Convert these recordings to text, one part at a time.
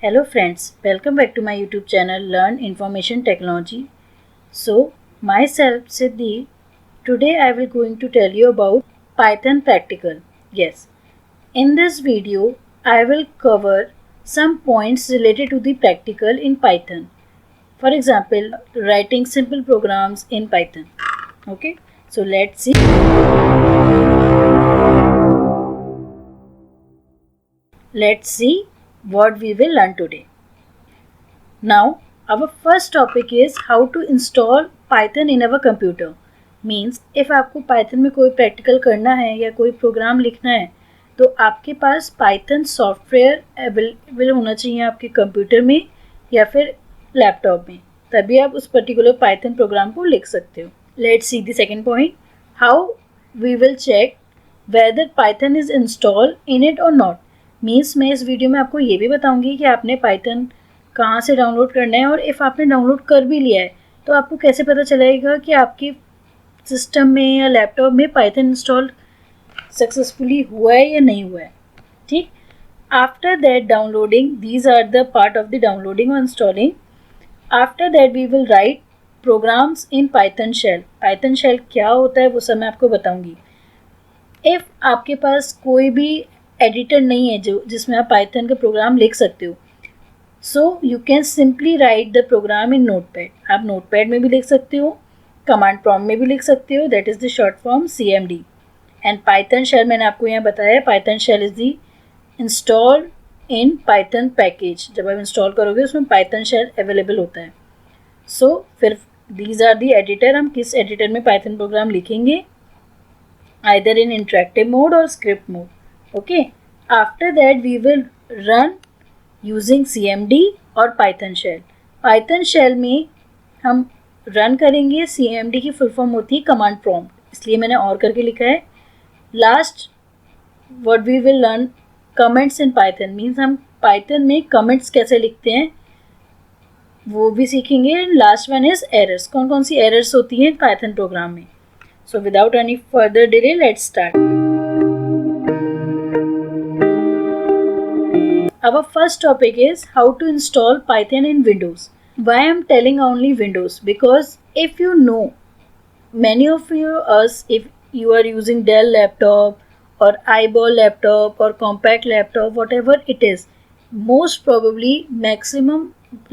Hello friends, welcome back to my YouTube channel Learn Information Technology. So, myself Siddhi, today I will going to tell you about Python practical. Yes, in this video I will cover some points related to the practical in Python. For example, writing simple programs in Python. Okay, so let's see. Let's see what we will learn today. Now, our first topic is how to install Python in our computer. Means if आपको Python में कोई practical करना है या कोई programme लिखना है तो आपके पास Python सॉफ्टवेयर अवेलेबल होना चाहिए आपके कंप्यूटर में या फिर लैपटॉप में, तभी आप उस पर्टिकुलर Python प्रोग्राम को लिख सकते हो. Let's see the second point, how we will check whether Python is install in it और नॉट. मीन्स मैं इस वीडियो में आपको ये भी बताऊंगी कि आपने Python कहाँ से डाउनलोड करना है, और इफ़ आपने डाउनलोड कर भी लिया है तो आपको कैसे पता चलेगा कि आपके सिस्टम में या लैपटॉप में पाइथन इंस्टॉल सक्सेसफुली हुआ है या नहीं हुआ है. ठीक. After that downloading, these are the part of the downloading और installing. After that we will write programs in Python shell. Python shell क्या होता है वो सब मैं आपको बताऊँगी. इफ़ आपके पास कोई भी एडिटर नहीं है जिसमें आप पाइथन का प्रोग्राम लिख सकते हो, so you can simply write the program in Notepad. आप नोटपैड में भी लिख सकते हो, कमांड प्रॉम्प्ट में भी लिख सकते हो, that is the short form CMD. And Python shell मैंने आपको यहाँ बताया, Python shell is the install in Python package. जब आप इंस्टॉल करोगे उसमें पाइथन शेल अवेलेबल होता है. सो फिर दीज आर द एडिटर. हम किस एडिटर में पाइथन प्रोग्राम लिखेंगे, आइदर इन इंटरेक्टिव मोड और script mode. Okay. After that we will run using CMD और पाइथन शेल. पाइथन शेल में हम रन करेंगे. CMD की फुल फॉर्म होती है कमांड प्रॉम्प्ट, इसलिए मैंने और करके लिखा है. Last what we will learn comments in Python. Means हम पाइथन में कमेंट्स कैसे लिखते हैं वो भी सीखेंगे. Last one is errors. कौन कौन सी एरर्स होती हैं पाइथन प्रोग्राम में. So without any further delay let's start. Our first topic is how to install Python in Windows. Why I am telling only Windows? Because if you know, many of us, if you are using Dell laptop or eyeball laptop or compact laptop, whatever it is, most probably maximum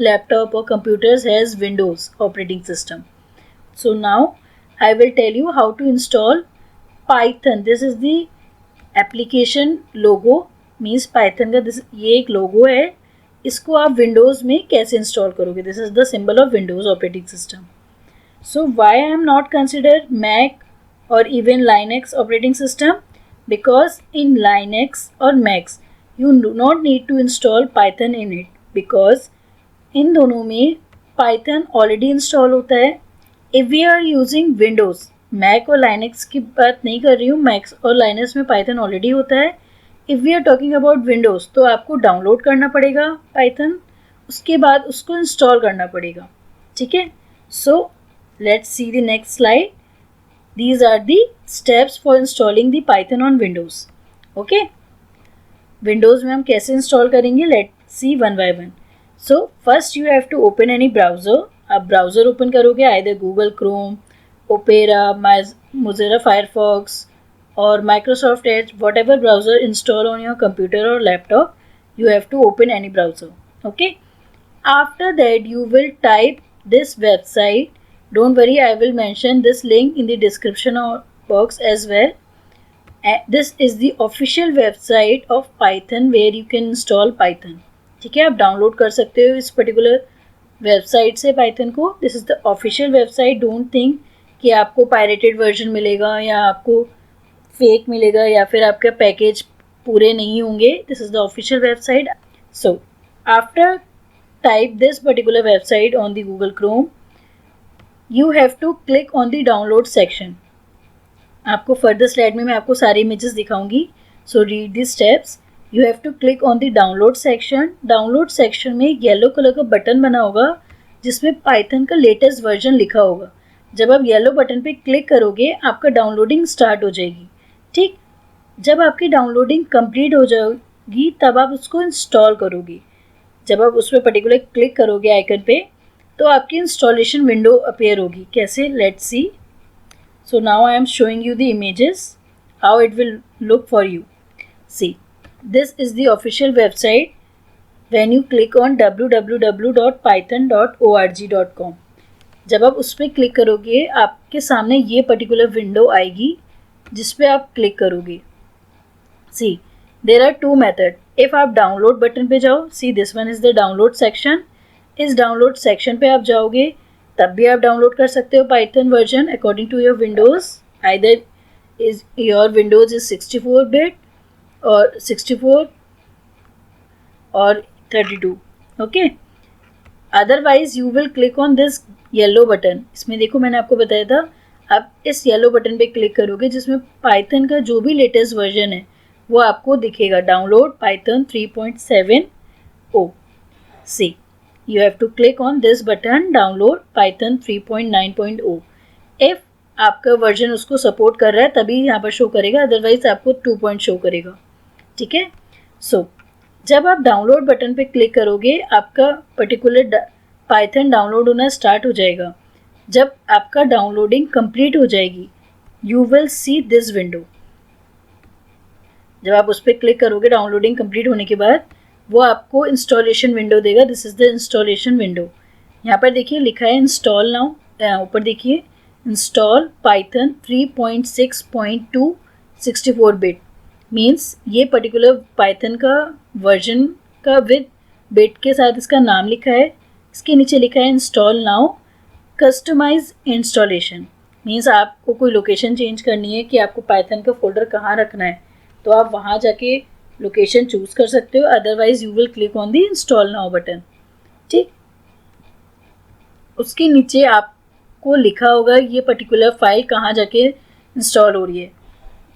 laptop or computers has Windows operating system. So now I will tell you how to install Python. This is the application logo. Means Python का ये एक लोगो है, इसको आप Windows में कैसे install करोगे. This is the symbol of Windows operating system. So why I am not consider Mac और even Linux operating system, because in Linux और Macs you do not need to install Python in it, because in दोनों में Python already install होता है. If we are using Windows, Mac और Linux की बात नहीं कर रही हूँ, मैक्स और लाइनेक्स में पाइथन ऑलरेडी होता है. If we are talking about Windows तो आपको डाउनलोड करना पड़ेगा पाइथन, उसके बाद उसको इंस्टॉल करना पड़ेगा. ठीक है. So let's see the next slide. These are the steps for installing the Python on Windows. Okay. Windows में हम कैसे इंस्टॉल करेंगे, let's see one by one. So first you have to open any browser. आप browser open करोगे, either Google Chrome, Opera, Mozilla Firefox or Microsoft Edge, whatever browser install on your computer or laptop, you have to open any browser. Okay. After that you will type this website. Don't worry, I will mention this link in the description box as well. This is the official website of Python where you can install Python. ठीक है, आप download कर सकते हो इस particular website से Python को. This is the official website. Don't think कि आपको पायरेटेड वर्जन मिलेगा या आपको फेक मिलेगा या फिर आपका पैकेज पूरे नहीं होंगे. This is the official website. So after type this particular website on the Google Chrome, you have to click on the download section. आपको फर्दर स्लाइड में मैं आपको सारी इमेजेस दिखाऊंगी. So read the steps. You have to click on the download section. Download section में एक yellow colour का button बना होगा जिसमें पाइथन का लेटेस्ट वर्जन लिखा होगा. जब आप येलो बटन पे क्लिक करोगे आपका डाउनलोडिंग स्टार्ट हो जाएगी. ठीक. जब आपकी डाउनलोडिंग कंप्लीट हो जाएगी तब आप उसको इंस्टॉल करोगे. जब आप उस पर पर्टिकुलर क्लिक करोगे आइकन पे तो आपकी इंस्टॉलेशन विंडो अपीयर होगी. कैसे? Let's see. So now I am showing you the images how it will look for you. See, this is the official website when you click on www.python.org.com. जब आप उस पर click करोगे आपके सामने ये पर्टिकुलर विंडो आएगी जिस पे आप क्लिक करोगे. See, there are two method. If आप डाउनलोड बटन पे जाओ, see this one is the download section. इस डाउनलोड सेक्शन पे आप जाओगे तब भी आप डाउनलोड कर सकते हो Python version according to your Windows. Either is your Windows is 64 bit और 64 और 32. Okay. Otherwise you will click on this yellow button. इसमें देखो मैंने आपको बताया था आप इस येलो बटन पे क्लिक करोगे जिसमें पाइथन का जो भी लेटेस्ट वर्जन है वो आपको दिखेगा. Download Python 3.7. See, you have to click on this button, download python 3.9.0. if आपका वर्जन उसको सपोर्ट कर रहा है तभी यहाँ पर शो करेगा, अदरवाइज आपको 2 शो करेगा. ठीक है. सो जब आप डाउनलोड बटन पे क्लिक करोगे आपका पर्टिकुलर पाइथन डाउनलोड होना स्टार्ट हो जाएगा. जब आपका डाउनलोडिंग कंप्लीट हो जाएगी you will see this window. जब आप उस पर क्लिक करोगे डाउनलोडिंग कंप्लीट होने के बाद वो आपको इंस्टॉलेशन विंडो देगा. This is the installation window. यहाँ पर देखिए लिखा है इंस्टॉल नाउ. ऊपर देखिए इंस्टॉल पाइथन 3.6.2 64 बिट. मीन्स ये पर्टिकुलर पाइथन का वर्जन का विद बिट के साथ इसका नाम लिखा है. इसके नीचे लिखा है install now customise installation. Means आपको कोई लोकेशन चेंज करनी है कि आपको पाइथन का फोल्डर कहाँ रखना है तो आप वहाँ जाके लोकेशन चूज़ कर सकते हो. Otherwise you will click on the install now button. ठीक. उसके नीचे आपको लिखा होगा ये पर्टिकुलर फाइल कहाँ जाके इंस्टॉल हो रही है.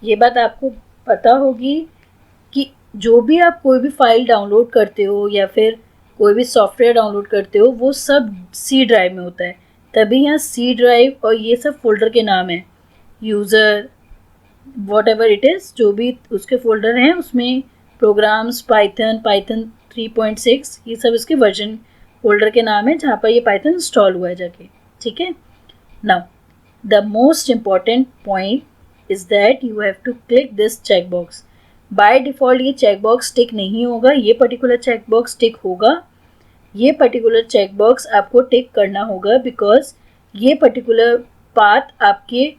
ये बात आपको पता होगी कि जो भी आप कोई भी फाइल डाउनलोड करते हो या फिर कोई भी सॉफ्टवेयर डाउनलोड करते हो वो सब सी ड्राइव में होता है. तभी यहाँ सी ड्राइव और ये सब फोल्डर के नाम है. User what ever it is जो भी उसके फोल्डर हैं उसमें प्रोग्राम्स पाइथन 3.6 ये सब इसके वर्जन फोल्डर के नाम है जहाँ पर ये पाइथन इंस्टॉल हुआ है जाके. ठीक है. Now the most important point is that you have to click this check box. By default ये चेक बॉक्स टिक नहीं होगा, ये पर्टिकुलर चेक बॉक्स टिक होगा. ये पर्टिकुलर चेक बॉक्स आपको टिक करना होगा बिकॉज ये पर्टिकुलर पाथ आपके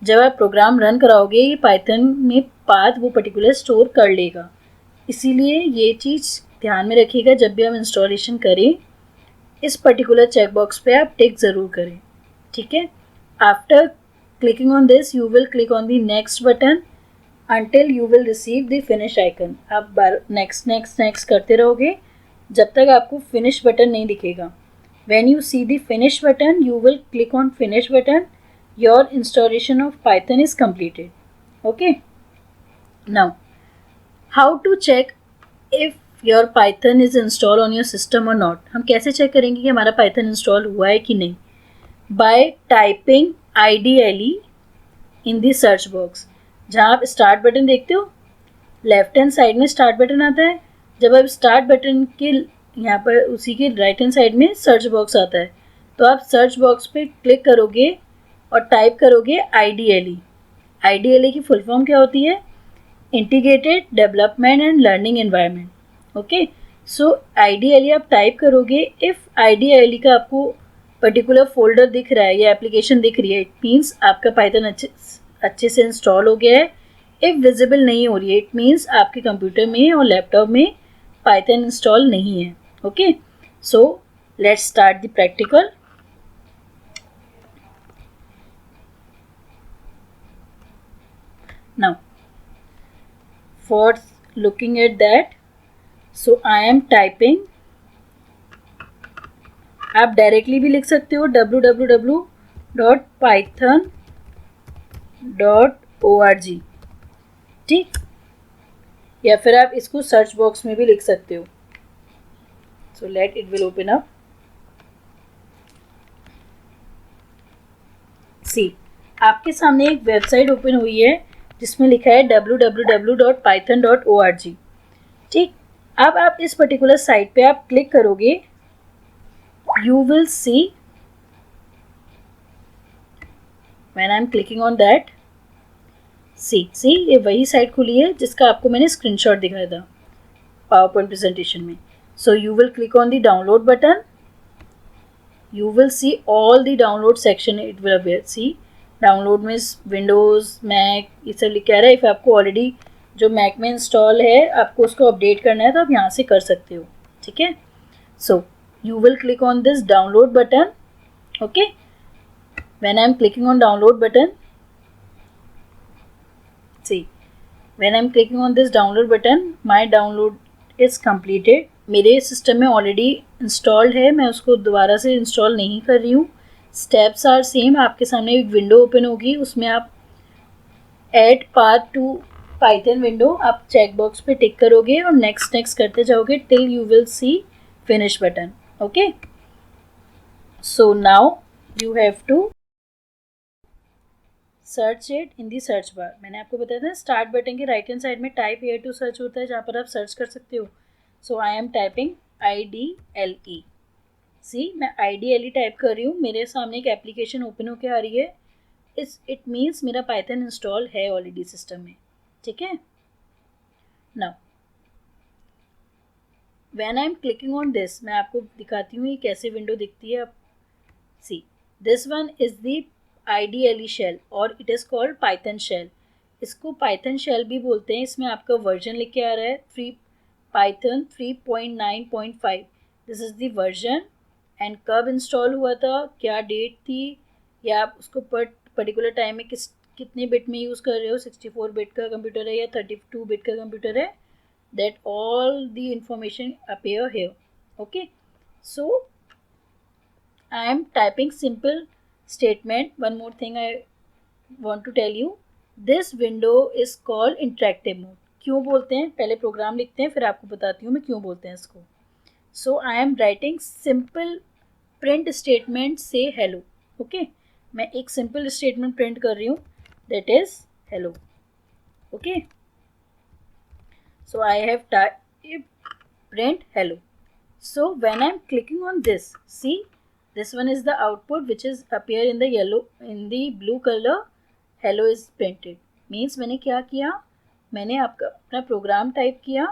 जब आप प्रोग्राम रन कराओगे ये पाइथन में पाथ वो पर्टिकुलर स्टोर कर लेगा. इसीलिए ये चीज़ ध्यान में रखिएगा जब भी हम इंस्टॉलेशन करें इस पर्टिकुलर चेक बॉक्स पे आप टिक ज़रूर करें. ठीक है. After clicking on this you will click on the next button until you will receive the finish icon. आप बार नेक्स्ट करते रहोगे जब तक आपको फिनिश बटन नहीं दिखेगा. when you see the finish button you will click on finish button. your installation of Python is completed. Okay. now how to check if your Python is installed on your system or not. हम कैसे check करेंगे कि हमारा Python install हुआ है कि नहीं? by typing IDLE in the search box. जहाँ आप स्टार्ट बटन देखते हो लेफ्ट हैंड साइड में स्टार्ट बटन आता है. जब आप स्टार्ट बटन के यहाँ पर उसी के राइट हैंड साइड में सर्च बॉक्स आता है तो आप सर्च बॉक्स पे क्लिक करोगे और टाइप करोगे IDLE. IDLE की फुल फॉर्म क्या होती है? Integrated development and learning environment. Okay. So IDLE आप टाइप करोगे. इफ़ IDLE का आपको पर्टिकुलर फोल्डर दिख रहा है या एप्लीकेशन दिख रही है इट मीन्स आपका पाइथन अच्छे से इंस्टॉल हो गया है. इफ़ विजिबल नहीं हो रही है इट मीन्स आपके कंप्यूटर में और लैपटॉप में पाइथन इंस्टॉल नहीं है. Okay. So let's start the practical. Now for looking at that so I am typing. आप डायरेक्टली भी लिख सकते हो www.python.org. ठीक. या फिर आप इसको सर्च बॉक्स में भी लिख सकते हो. So let it will open up. See, आपके सामने एक वेबसाइट ओपन हुई है जिसमें लिखा है www.python.org. ठीक. अब आप इस पर्टिकुलर साइट पे आप क्लिक करोगे, you will see, when I am clicking on that, see ये वही साइट खुली है जिसका आपको मैंने स्क्रीनशॉट दिखाया था पावर पॉइंट प्रेजेंटेशन में. So you will click on the download button, you will see all the download section. It will appear, see download में विंडोज़ मैक ये सब लिखा रहा है. इफ़ आपको ऑलरेडी जो मैक में इंस्टॉल है आपको उसको अपडेट करना है तो आप यहाँ से कर सकते हो. ठीक है. So you will click on this download button. Okay, when I am clicking on download button, see when I am clicking on this download button, my download is completed. मेरे सिस्टम में ऑलरेडी इंस्टॉल्ड है, मैं उसको दोबारा से install नहीं कर रही हूँ. Steps are same. आपके सामने एक विंडो ओपन होगी, उसमें आप add path to Python window आप चेक बॉक्स पे टिक करोगे और नेक्स्ट नेक्स्ट करते जाओगे till you will see finish button. Okay, so now you have to search it in the search bar. मैंने आपको बताया था स्टार्ट बटन के राइट हैंड साइड में टाइप हियर टू सर्च होता है जहाँ पर आप सर्च कर सकते हो. सो आई एम टाइपिंग IDLE. सी मैं IDLE टाइप कर रही हूँ, मेरे सामने एक एप्लीकेशन ओपन होके आ रही है. इट मीन्स मेरा पाइथन इंस्टॉल है ऑलरेडी सिस्टम में. ठीक है. Now when I am clicking on this, मैं आपको दिखाती हूँ ये कैसे विंडो दिखती है. See this one is the IDLE shell और it is called Python shell. इसको पाइथन शेल भी बोलते हैं. इसमें आपका वर्जन लिख के आ रहा है Python 3.9.5. This is the version. And कब इंस्टॉल हुआ था, क्या डेट थी, या आप उसको पर्टिकुलर टाइम में कितने बिट में यूज़ कर रहे हो, 64 बिट का कंप्यूटर है या 32 बिट का कंप्यूटर है, that all the information appear here. Okay, so I am typing simple statement. One more thing I want to tell you. This window is called interactive mode. क्यों बोलते हैं, पहले programme लिखते हैं फिर आपको बताती हूँ मैं क्यों बोलते हैं इसको. So I am writing simple print statement say hello. Okay, मैं एक simple statement print कर रही हूँ, that is hello. Okay, so I have typed print hello. So when I am clicking on this, see this one is the output which is appear in the yellow, in the blue color. Hello is printed. Means मैंने क्या किया, मैंने आपका अपना program type किया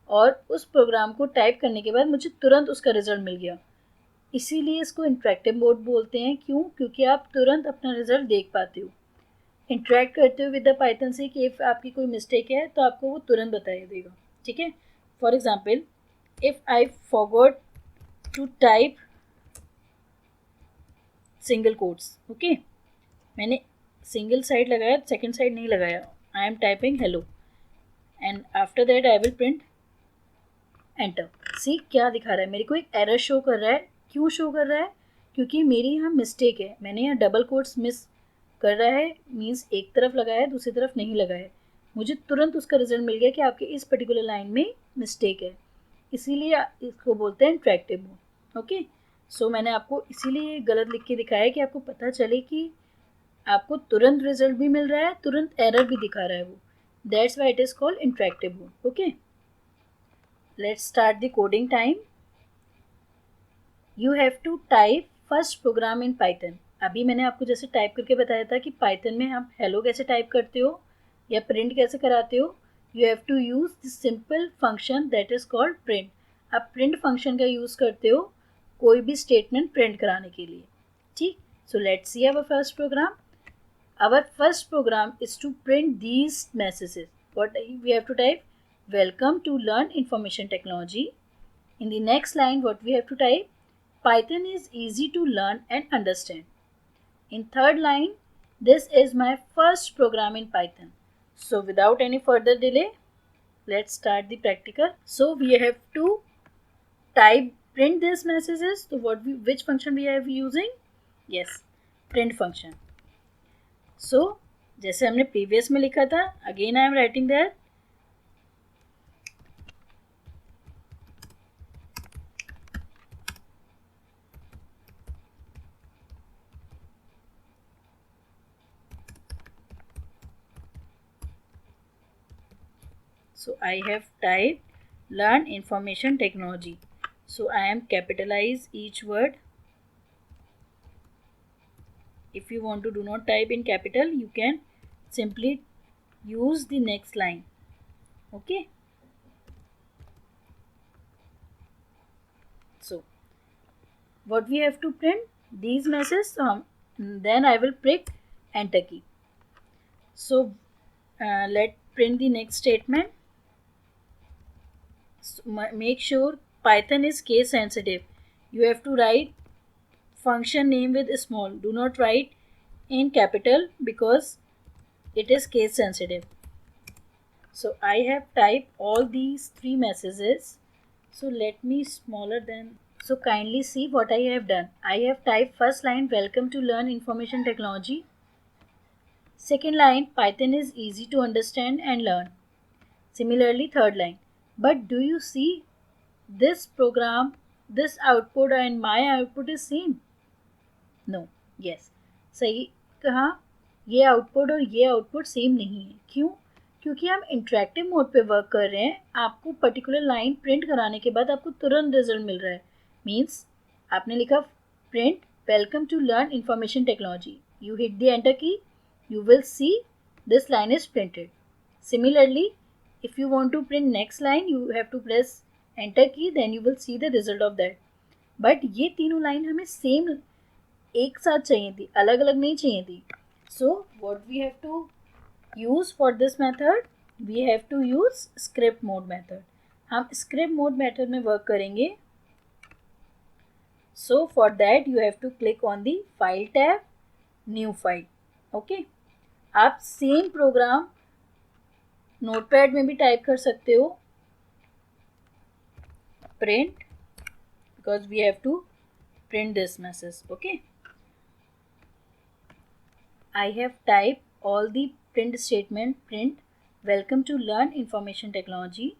और उस programme को टाइप करने के बाद मुझे तुरंत उसका रिजल्ट मिल गया. इसीलिए इसको इंटरेक्टिव मोड बोलते हैं. क्यों? क्योंकि आप तुरंत अपना रिजल्ट देख पाते हो. इंटरेक्ट करते हो विद द पाइथन से कि इफ़ आपकी कोई मिस्टेक है तो आपको वो तुरंत बताया देगा. ठीक है. For example, if I forgot to type single quotes, okay, मैंने सिंगल साइड लगाया, सेकंड साइड नहीं लगाया. I am typing hello and after that I will print enter. See क्या दिखा रहा है, मेरे को एक एरर शो कर रहा है. क्यों शो कर रहा है? क्योंकि मेरी यहाँ मिस्टेक है. मैंने यहाँ डबल कोट्स मिस कर रहा है, मीन्स एक तरफ लगाया है दूसरी तरफ नहीं लगाया है. मुझे तुरंत उसका रिजल्ट मिल गया कि आपके इस पर्टिकुलर लाइन में मिस्टेक है. इसीलिए इसको बोलते हैं इंटरेक्टिव मोड. ओके, सो मैंने आपको इसीलिए गलत लिख के दिखाया है कि आपको पता चले कि आपको तुरंत रिजल्ट भी मिल रहा है, तुरंत एरर भी दिखा रहा है वो. That's why it is called interactive mode. Okay, let's start the coding time. You have to type first program in Python. अभी मैंने आपको जैसे टाइप करके बताया था कि पाइथन में हम हेलो कैसे टाइप करते हो या प्रिंट कैसे कराते हो. You have to use the simple function that is called print. आप प्रिंट फंक्शन का यूज़ करते हो कोई भी स्टेटमेंट प्रिंट कराने के लिए. ठीक. So let's see our first program. Our first program is to print these messages. What we have to type? Welcome to Learn Information Technology. In the next line, what we have to type? Python is easy to learn and understand. In third line, this is my first program in Python. So without any further delay, let's start the practical. So we have to type print these messages. So which function we are using? Yes, print function. सो जैसे हमने previous में लिखा था, again I am writing that so I have type learn information technology. So I am capitalize each word. If you want to do not type in capital, you can simply use the next line. Okay. So what we have to print these messages, then I will prick enter key. So let print the next statement. So, make sure Python is case sensitive. You have to write function name with small. Do not write in capital because it is case sensitive. So I have typed all these three messages. So let me smaller than. So kindly see what I have done. I have typed first line, welcome to learn information technology. Second line, Python is easy to understand and learn. Similarly, third line, but do you see this program, this output and my output is same? No. Yes. सही कहा. ये output और ये output same नहीं है. क्यों? क्योंकि हम इंटरेक्टिव मोड पे वर्क कर रहे हैं. आपको पर्टिकुलर लाइन प्रिंट कराने के बाद आपको तुरंत रिजल्ट मिल रहा है. मीन्स आपने लिखा print welcome to learn information technology. You hit the enter key, you will see this line is printed. Similarly, if you want to print next line, you have to press enter key, then you will see the result of that. But ये तीनों line हमें same एक साथ चाहिए थी, अलग अलग नहीं चाहिए थी. So what we have to use for this method, we have to use script mode method. हम script mode method में वर्क करेंगे. So for that you have to click on the file tab, new file. Okay. आप same program notepad में भी type कर सकते हो. Print because we have to print this message. Okay. I have type all the print statement. Print welcome to learn information technology.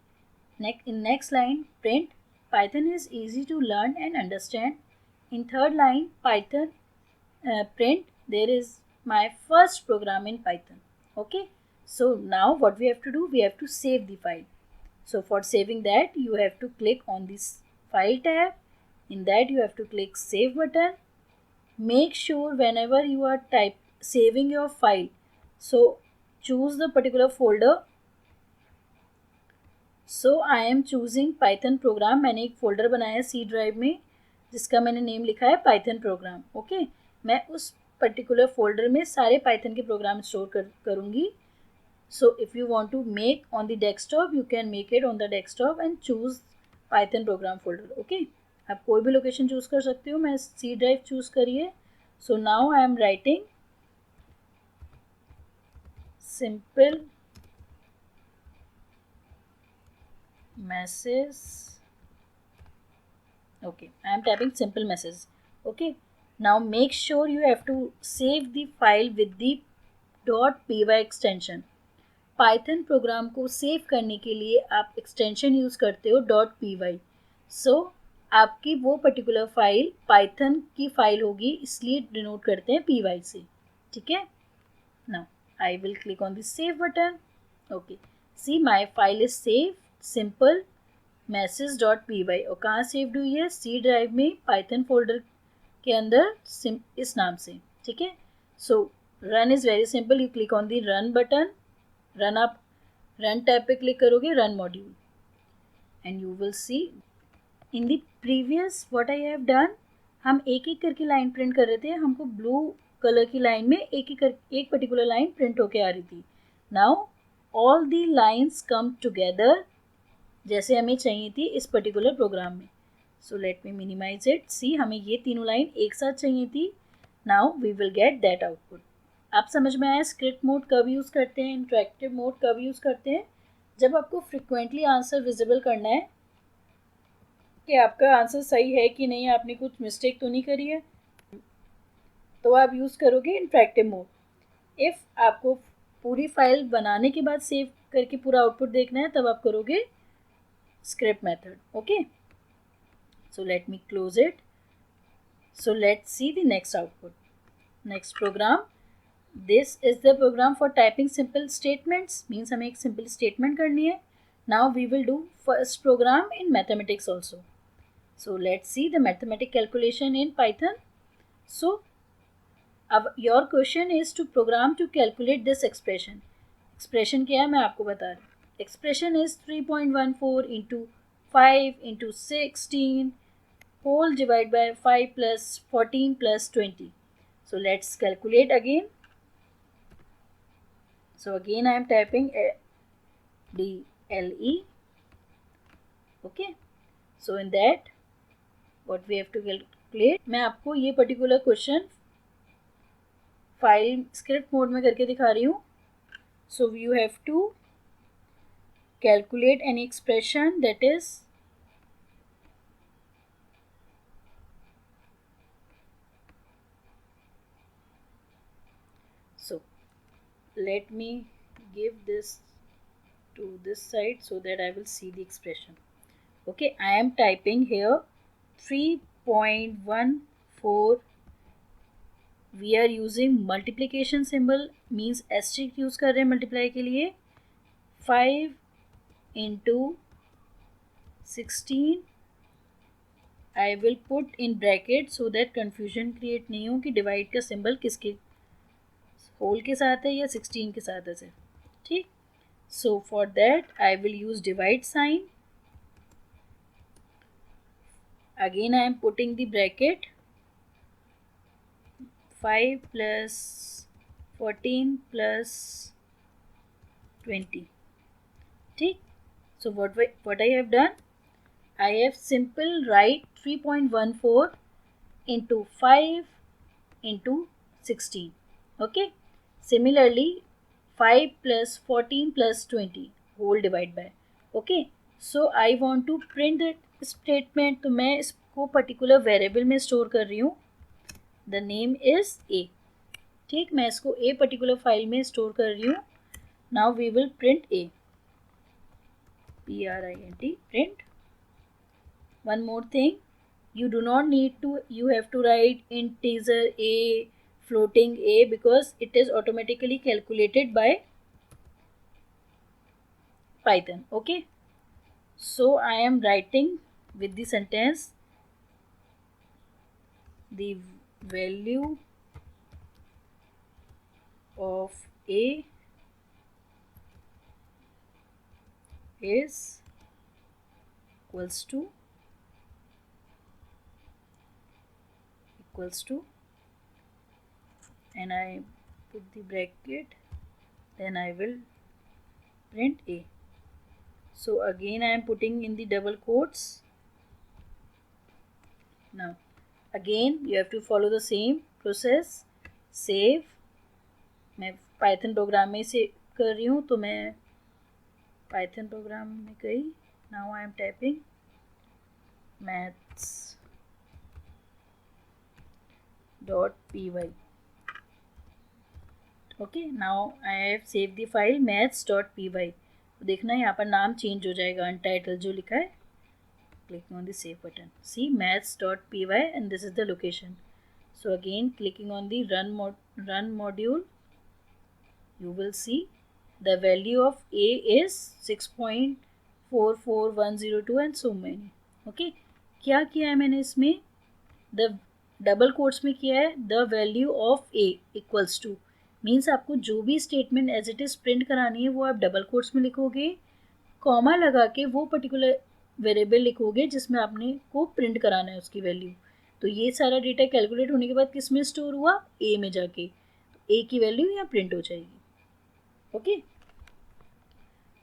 In next line, print Python is easy to learn and understand. In third line, Python print there is my first program in Python. Okay. So now what we have to do, we have to save the file. So for saving that, you have to click on this file tab. In that you have to click save button. Make sure whenever you are saving your file, so choose the particular folder. So I am choosing Python program. मैंने एक folder बनाया है C drive में जिसका मैंने name लिखा है Python program. Okay. मैं उस पर्टिकुलर फोल्डर में सारे पाइथन के प्रोग्राम स्टोर करूँगी. So if you want to make on the desktop, you can make it on the desktop and choose Python program folder. Okay. आप कोई भी लोकेशन चूज़ कर सकते हो. मैं सी ड्राइव चूज़ करिए. सो now I am writing simple message. Okay, I am typing simple message. Okay. Now make sure you have to save the file with the .py extension. Python program को save करने के लिए आप extension use करते हो .py. So आपकी वो particular file Python की फाइल होगी, इसलिए डिनोट करते हैं py से. ठीक है. Now I will click on the save button. Okay. See my file is save simple message.py. और कहाँ सेव्ड हुई है? सी ड्राइव में पाइथन फोल्डर के अंदर इस नाम से. ठीक है. So run is very simple. You click on the run button. Run आप रन टैब पे क्लिक करोगे, run module, and you will C in the previous what I have done. हम एक एक करके लाइन प्रिंट कर रहे थे. हमको ब्लू कलर की लाइन में एक पर्टिकुलर लाइन प्रिंट होके आ रही थी. Now all the lines come together जैसे हमें चाहिए थी इस पर्टिकुलर प्रोग्राम में. So let me minimize it. See हमें ये तीनों लाइन एक साथ चाहिए थी. Now we will get that output. आप समझ में आया स्क्रिप्ट मोड कब यूज़ करते हैं, इंटरेक्टिव मोड कब यूज़ करते हैं? जब आपको फ्रिक्वेंटली आंसर विजिबल करना है कि आपका आंसर सही है कि नहीं, आपने कुछ मिस्टेक तो नहीं करी है, तो आप यूज़ करोगे इंटरेक्टिव मोड. इफ़ आपको पूरी फाइल बनाने के बाद सेव करके पूरा आउटपुट देखना है, तब आप करोगे script method. Okay. So let me close it. So let's see the next output. Next program. This is the program for typing simple statements. Means हमें एक simple statement करनी है. Now we will do first program in mathematics also. So let's see the mathematical calculation in Python. So your question is to program to calculate this expression. Expression क्या है मैं आपको बता रही हूँ. Expression is 3.14 into 5 into 16 whole divided by 5 plus 14 plus 20. So let's calculate again. So again I am typing DLE. Okay. So in that what we have to calculate, मैं आपको ये particular question file script mode में करके दिखा रही हूँ. So you have to calculate any expression that is so let me give this to this side so that I will see the expression. Okay, I am typing here 3.14. We are using multiplication symbol means asterisk use कर रहे हैं multiply के लिए. 5 into 16 I will put in bracket so that confusion create नहीं हो कि divide का symbol किसके whole के साथ है या 16 के साथ है सिर्फ. ठीक. So for that I will use divide sign. Again I am putting the bracket 5 plus 14 plus 20. ठीक. So what I have done, I have simple write 3.14 into 5 into 16. Okay. Similarly 5 plus 14 plus 20 whole divide by. Okay. So I want to print that statement. तो मैं इसको particular variable में store कर रही हूँ. The name is A. ठीक. मैं इसको A particular file में store कर रही हूँ. Now we will print A. print print. One more thing, you do not need to, you have to write integer A, floating A, because it is automatically calculated by Python. Okay, so I am writing with the sentence the value of A is equals to and I put the bracket, then I will print A. So again I am putting in the double quotes. Now again you have to follow the same process. Save. मैं Python programme में से कर रही हूँ तो मैं Python programme में गई. Now I am typing maths.py. Okay, now I have saved the file maths.py. देखना यहाँ पर नाम चेंज हो जाएगा untitled जो लिखा है. Clicking on the save button. See maths.py and this is the location. So again clicking on the run module, you will see the value of A is 6.44102 and so many. Okay, क्या किया है मैंने इसमें, the double quotes में किया है the value of A equals to, means आपको जो भी statement as it is print करानी है वो आप डबल कोट्स में लिखोगे, कॉमा लगा के वो पर्टिकुलर वेरिएबल लिखोगे जिसमें आपने को प्रिंट कराना है उसकी वैल्यू. तो ये सारा डेटा कैलकुलेट होने के बाद किस में स्टोर हुआ, ए में जाके, तो ए की वैल्यू यहाँ प्रिंट हो जाएगी. Okay,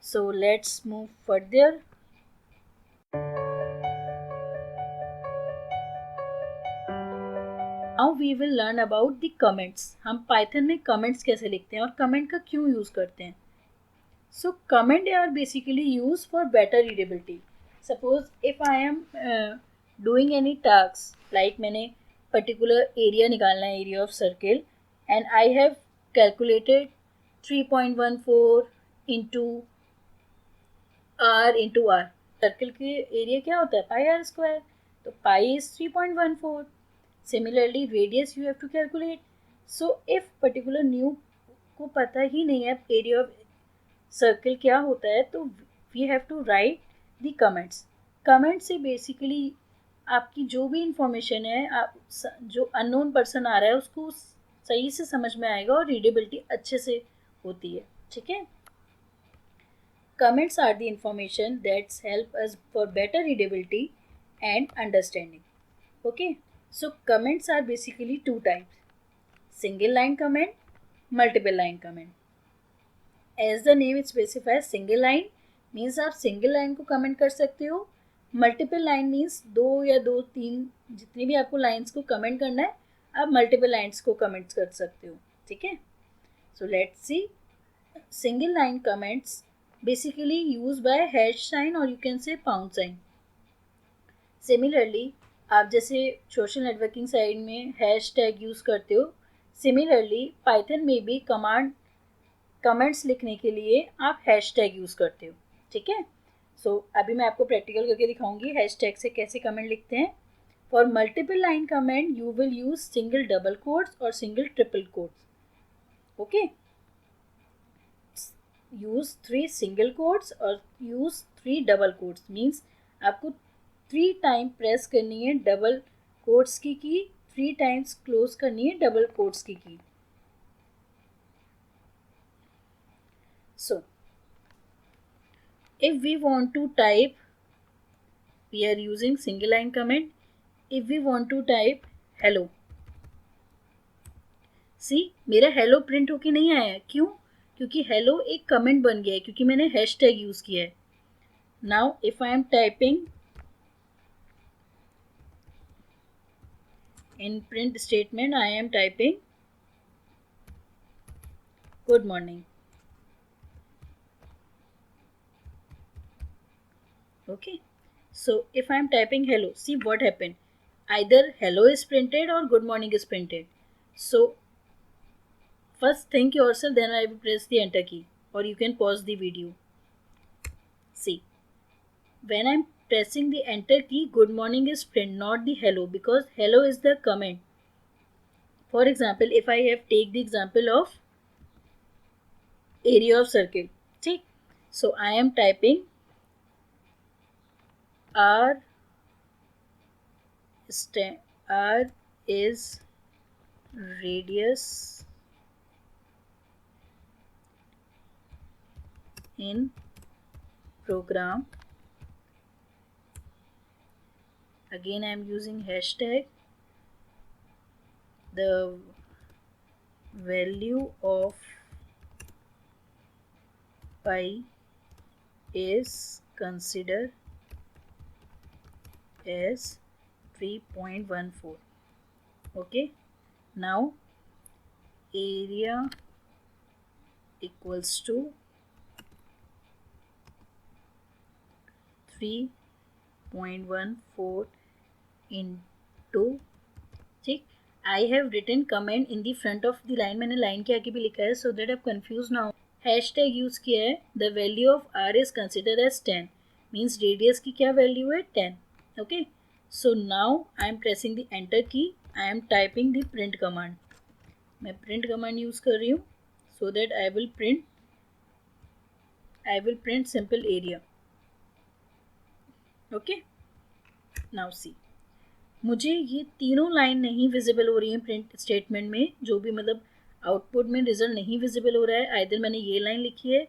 so let's move further. Now we will learn about the comments. हम पाइथन में कमेंट्स कैसे लिखते हैं और कमेंट का क्यों यूज़ करते हैं. So comment are basically used for better readability. Suppose if I am doing any tasks, like मैंने particular area निकालना है, area of circle, and I have calculated 3.14 into r into r. Circle के area क्या होता है, pi r square. तो pi is 3.14. Similarly radius you have to calculate. So if particular new को पता ही नहीं है area of सर्कल क्या होता है, तो we have to write the comments. Comment से बेसिकली आपकी जो भी इंफॉर्मेशन है, जो अननोन पर्सन आ रहा है उसको सही से समझ में आएगा और रीडेबिलिटी अच्छे से होती है. ठीक है. Comments are the information that help us for better readability and understanding. Okay, so comments are basically two types: single line comment, multiple line comment. As the name specifies, single line means आप single line को comment कर सकते हो. Multiple line means दो या दो तीन जितनी भी आपको lines को comment करना है आप multiple lines को comment कर सकते हो. ठीक है. So let's see. Single line comments basically used by hash sign or you can say pound sign. Similarly, आप जैसे सोशल नेटवर्किंग साइट में हैश टैग यूज़ करते हो, सिमिलरली पाइथन में भी कमेंट्स लिखने के लिए आप हैश टैग यूज़ करते हो. ठीक है. सो अभी मैं आपको प्रैक्टिकल करके दिखाऊंगी हैश टैग से कैसे कमेंट लिखते हैं. For multiple line comment you will use single double quotes और single triple quotes. Okay. Use 3 single quotes और यूज 3 डबल कोट्स. मीन्स आपको 3 टाइम प्रेस करनी है डबल कोट्स की 3 टाइम्स क्लोज करनी है डबल कोट्स की. सो if we want to type, we are using single line comment. If we want to type hello, see मेरा hello print होके नहीं आया. क्यों? क्योंकि hello एक कमेंट बन गया है क्योंकि मैंने हैश टैग यूज किया है. Now if I am typing in print statement, I am typing good morning. Okay, so if I am typing hello, see what happened. Either hello is printed or good morning is printed. So first think yourself, then I will press the enter key or you can pause the video. See, when I am pressing the enter key, good morning is print, not the hello, because hello is the comment. For example, if I have take the example of area of circle. See, so I am typing R is radius in program. Again I am using hashtag. The value of pi is considered as 3.14. Okay, now area equals to 3.14 into. ठीक, I have written comment in the front of the line. मैंने line के आगे भी लिखा है so that आप confused ना हो. हैशटैग यूज किया है. The value of r is considered as 10. Means radius की क्या value है? 10. Okay. So now I am pressing the enter key. I am typing the print command. मैं print command यूज कर रही हूँ so that I will print simple area. Okay. Now see, मुझे ये तीनों लाइन नहीं विजिबल हो रही है प्रिंट स्टेटमेंट में. जो भी मतलब आउटपुट में रिजल्ट नहीं विजिबल हो रहा है. आइदर मैंने ये लाइन लिखी है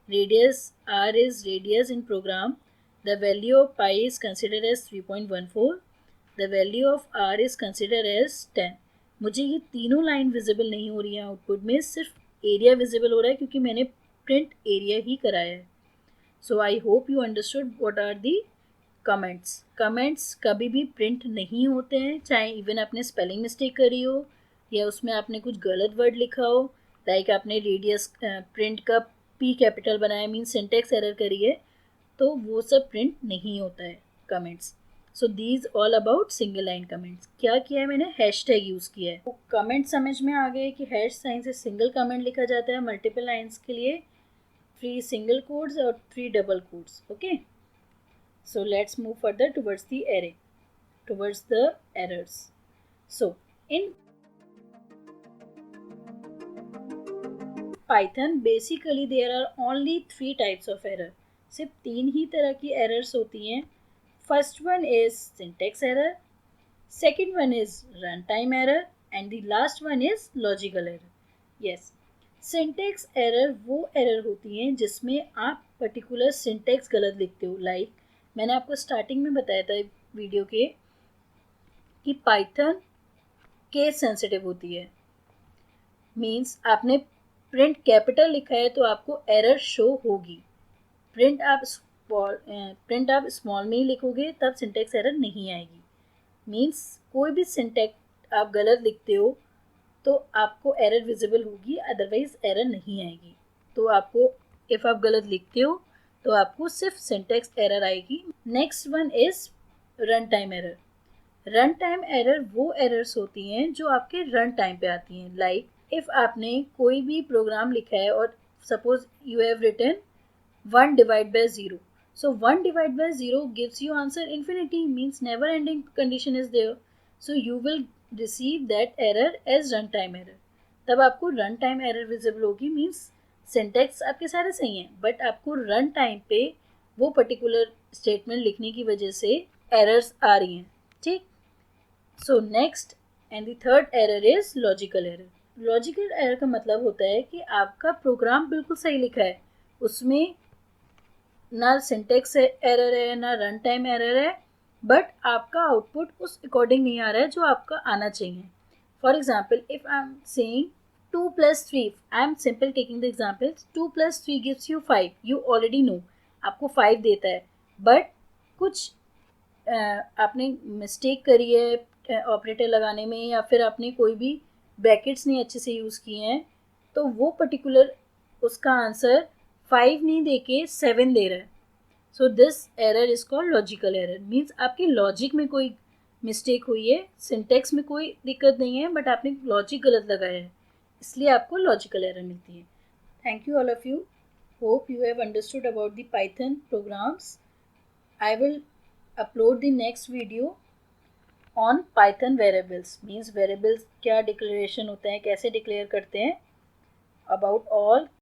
radius r is radius in program, the value of pi is considered as 3.14, the value of r is considered as 10. मुझे ये तीनों लाइन विजिबल नहीं हो रही है आउटपुट में, सिर्फ एरिया विजिबल हो रहा है क्योंकि मैंने प्रिंट एरिया ही कराया है. So I hope you understood what are the comments. Comments कभी भी प्रिंट नहीं होते हैं, चाहे इवन आपने स्पेलिंग मिस्टेक करी हो या उसमें आपने कुछ गलत वर्ड लिखा हो. लाइक आपने रेडियस प्रिंट का पी कैपिटल बनाया मीन सिंटेक्स एरर करी है, तो वो सब प्रिंट नहीं होता है comments. So these all about single line comments. क्या किया है मैंने? हैशटैग यूज़ किया है. वो कमेंट समझ में आ गए कि हैश साइन से सिंगल कमेंट लिखा जाता है. मल्टीपल लाइन्स के लिए 3 सिंगल कोड्स और 3 double codes. Okay. So let's move further towards the array, towards the errors. So in Python, basically there are only 3 types of error. सिर्फ 3 ही तरह की एरर्स होती हैं. First one is syntax error, second one is run time error and the last one is logical error. Yes, syntax error वो error होती हैं जिसमें आप पर्टिकुलर सिंटेक्स गलत लिखते हो. लाइक मैंने आपको स्टार्टिंग में बताया था वीडियो के कि पाइथन केस सेंसिटिव होती है. मीन्स आपने प्रिंट कैपिटल लिखा है तो आपको एरर शो होगी. प्रिंट आप स्मॉल में ही लिखोगे तब सिंटेक्स एरर नहीं आएगी. मीन्स कोई भी सिंटेक्स आप गलत लिखते हो तो आपको एरर विजिबल होगी, अदरवाइज एरर नहीं आएगी. तो आपको इफ़ आप गलत लिखते हो तो आपको सिर्फ सिंटेक्स एरर आएगी. Next one is run time error. Run time error वो एरर्स होती हैं जो आपके रन टाइम पे आती हैं. लाइक इफ़ आपने कोई भी प्रोग्राम लिखा है और suppose you have written 1 divided by 0. So 1 divided by 0 gives you answer infinity, means never ending condition is there. So you will receive that error as runtime error. तब आपको run time error visible होगी. Means syntax आपके सारे सही हैं but आपको run time पे वो पर्टिकुलर स्टेटमेंट लिखने की वजह से एरर्स आ रही हैं. ठीक. So next and the third error is logical error. Logical error का मतलब होता है कि आपका प्रोग्राम बिल्कुल सही लिखा है, उसमें ना सिंटेक्स एरर है ना रन टाइम एरर है, बट आपका आउटपुट उस अकॉर्डिंग नहीं आ रहा है जो आपका आना चाहिए. For example if I am saying 2 + 3, I am simple taking the example, 2 + 3 gives you 5. You already know आपको 5 देता है, बट कुछ आपने मिस्टेक करी है ऑपरेटर लगाने में या फिर आपने कोई भी ब्रैकेट्स नहीं अच्छे से यूज़ किए हैं तो वो पर्टिकुलर उसका आंसर 5 नहीं दे के 7 दे रहा है. So this error is called logical error. Means आपके लॉजिक में कोई मिस्टेक हुई है, सिंटेक्स में कोई दिक्कत नहीं है बट आपने लॉजिक गलत लगाया है, इसलिए आपको लॉजिकल एरर मिलती है. Thank you all of you. Hope you have understood about the Python programs. I will upload the next video on Python variables. Means variables क्या डिक्लेरेशन होता है, कैसे डिक्लेयर करते हैं, अबाउट ऑल